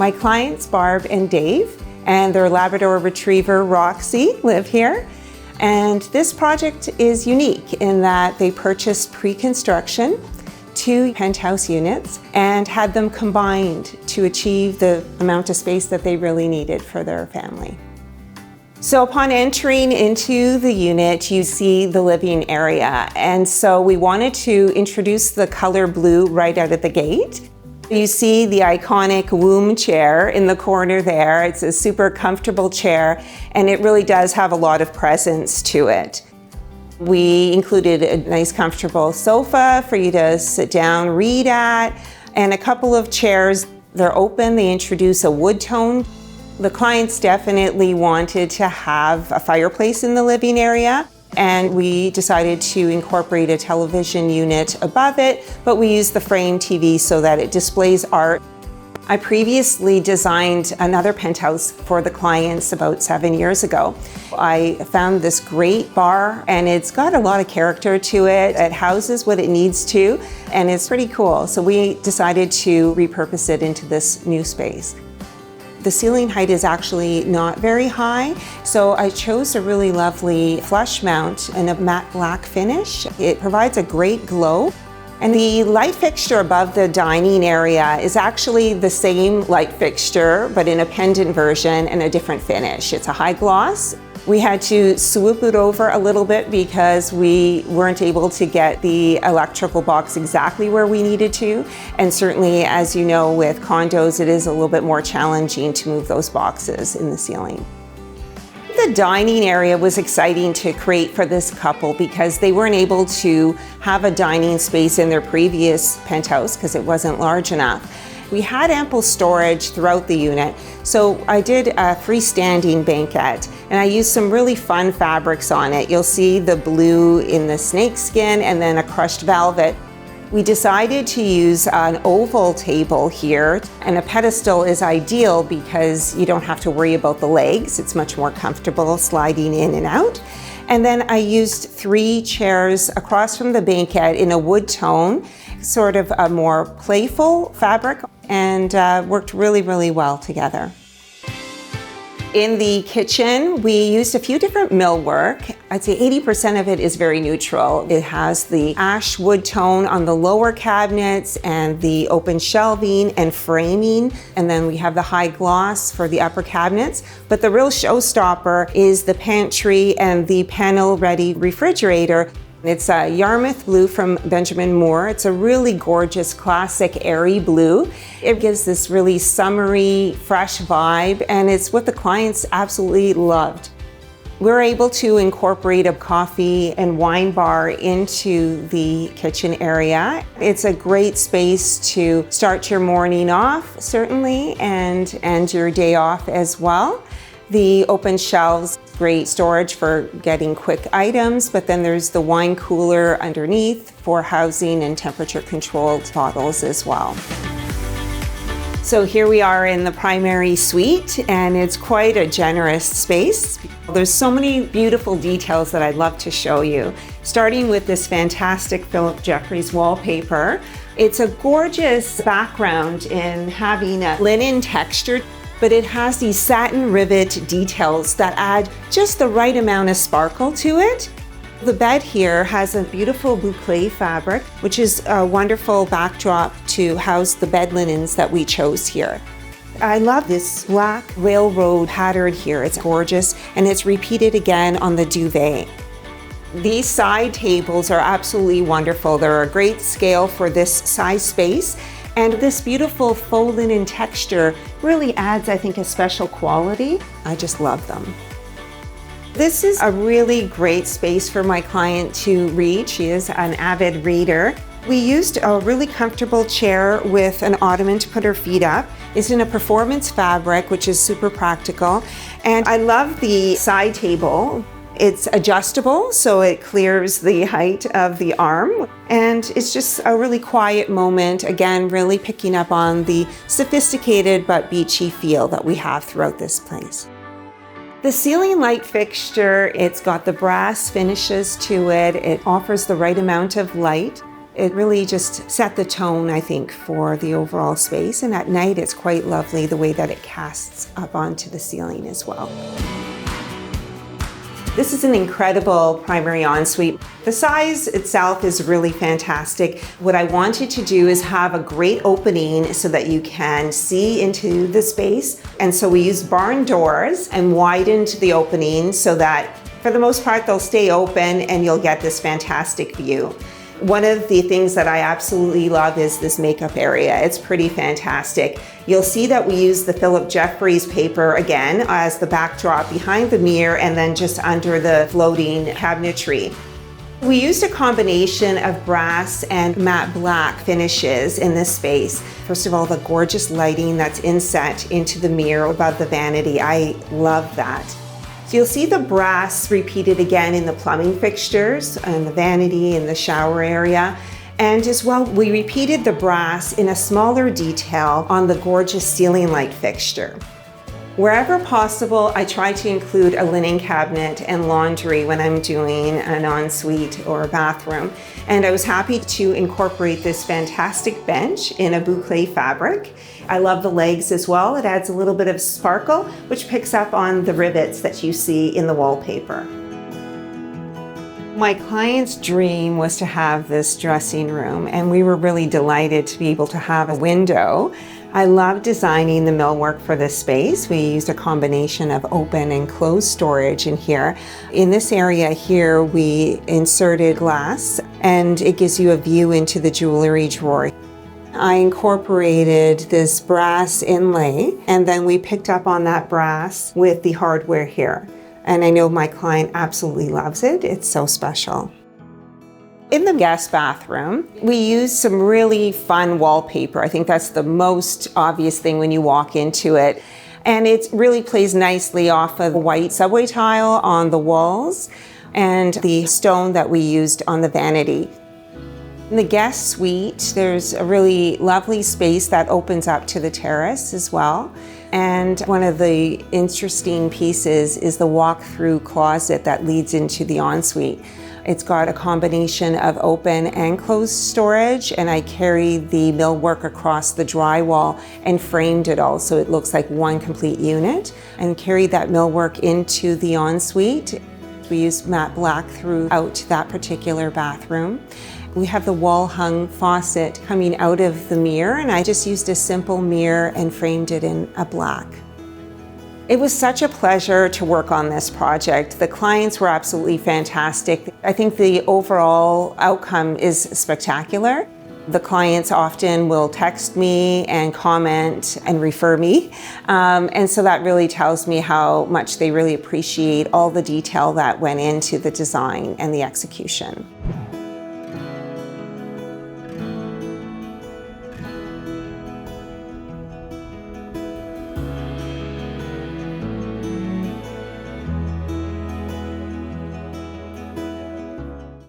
My clients, Barb and Dave, and their Labrador Retriever, Roxy, live here. And this project is unique in that they purchased pre-construction 2 penthouse units and had them combined to achieve the amount of space that they really needed for their family. So upon entering into the unit, you see the living area. And so we wanted to introduce the color blue right out of the gate. You see the iconic womb chair in the corner there. It's a super comfortable chair, and it really does have a lot of presence to it. We included a nice comfortable sofa for you to sit down, read at, and a couple of chairs. They're open, they introduce a wood tone. The clients definitely wanted to have a fireplace in the living area, and we decided to incorporate a television unit above it, but we used the frame TV so that it displays art. I previously designed another penthouse for the clients about 7 years ago. I found this great bar, and it's got a lot of character to it. It houses what it needs to, and it's pretty cool. So we decided to repurpose it into this new space. The ceiling height is actually not very high, so I chose a really lovely flush mount in a matte black finish. It provides a great glow. And the light fixture above the dining area is actually the same light fixture, but in a pendant version and a different finish. It's a high gloss. We had to swoop it over a little bit because we weren't able to get the electrical box exactly where we needed to. And certainly, as you know, with condos, it is a little bit more challenging to move those boxes in the ceiling. The dining area was exciting to create for this couple because they weren't able to have a dining space in their previous penthouse because it wasn't large enough. We had ample storage throughout the unit, so I did a freestanding banquette, and I used some really fun fabrics on it. You'll see the blue in the snakeskin and then a crushed velvet. We decided to use an oval table here, and a pedestal is ideal because you don't have to worry about the legs. It's much more comfortable sliding in and out. And then I used 3 chairs across from the banquette in a wood tone, sort of a more playful fabric, and worked really, really well together. In the kitchen, we used a few different millwork. I'd say 80% of it is very neutral. It has the ash wood tone on the lower cabinets and the open shelving and framing. And then we have the high gloss for the upper cabinets. But the real showstopper is the pantry and the panel-ready refrigerator. It's a Yarmouth blue from Benjamin Moore. It's a really gorgeous, classic, airy blue. It gives this really summery, fresh vibe, and it's what the clients absolutely loved. We're able to incorporate a coffee and wine bar into the kitchen area. It's a great space to start your morning off, certainly, and end your day off as well. The open shelves, great storage for getting quick items, but then there's the wine cooler underneath for housing and temperature-controlled bottles as well. So here we are in the primary suite, and it's quite a generous space. There's so many beautiful details that I'd love to show you, starting with this fantastic Philip Jeffries wallpaper. It's a gorgeous background in having a linen texture, but it has these satin rivet details that add just the right amount of sparkle to it. The bed here has a beautiful boucle fabric, which is a wonderful backdrop to house the bed linens that we chose here. I love this black railroad pattern here. It's gorgeous, and it's repeated again on the duvet. These side tables are absolutely wonderful. They're a great scale for this size space. And this beautiful faux linen texture really adds, I think, a special quality. I just love them. This is a really great space for my client to read. She is an avid reader. We used a really comfortable chair with an ottoman to put her feet up. It's in a performance fabric, which is super practical. And I love the side table. It's adjustable, so it clears the height of the arm. And it's just a really quiet moment, again, really picking up on the sophisticated but beachy feel that we have throughout this place. The ceiling light fixture, it's got the brass finishes to it. It offers the right amount of light. It really just set the tone, I think, for the overall space. And at night, it's quite lovely the way that it casts up onto the ceiling as well. This is an incredible primary ensuite. The size itself is really fantastic. What I wanted to do is have a great opening so that you can see into the space. And so we used barn doors and widened the opening so that for the most part, they'll stay open and you'll get this fantastic view. One of the things that I absolutely love is this makeup area. It's pretty fantastic. You'll see that we use the Philip Jeffries paper again as the backdrop behind the mirror and then just under the floating cabinetry. We used a combination of brass and matte black finishes in this space. First of all, the gorgeous lighting that's inset into the mirror above the vanity. I love that. So you'll see the brass repeated again in the plumbing fixtures and the vanity and the shower area. And as well, we repeated the brass in a smaller detail on the gorgeous ceiling light fixture. Wherever possible, I try to include a linen cabinet and laundry when I'm doing an ensuite or a bathroom. And I was happy to incorporate this fantastic bench in a boucle fabric. I love the legs as well. It adds a little bit of sparkle, which picks up on the rivets that you see in the wallpaper. My client's dream was to have this dressing room, and we were really delighted to be able to have a window. I love designing the millwork for this space. We used a combination of open and closed storage in here. In this area here, we inserted glass, and it gives you a view into the jewelry drawer. I incorporated this brass inlay, and then we picked up on that brass with the hardware here. And I know my client absolutely loves it. It's so special. In the guest bathroom, we used some really fun wallpaper. I think that's the most obvious thing when you walk into it. And it really plays nicely off of the white subway tile on the walls and the stone that we used on the vanity. In the guest suite, there's a really lovely space that opens up to the terrace as well. And one of the interesting pieces is the walk-through closet that leads into the ensuite. It's got a combination of open and closed storage, and I carried the millwork across the drywall and framed it all so it looks like one complete unit, and carried that millwork into the ensuite. We used matte black throughout that particular bathroom. We have the wall-hung faucet coming out of the mirror, and I just used a simple mirror and framed it in a black. It was such a pleasure to work on this project. The clients were absolutely fantastic. I think the overall outcome is spectacular. The clients often will text me and comment and refer me. And so that really tells me how much they really appreciate all the detail that went into the design and the execution.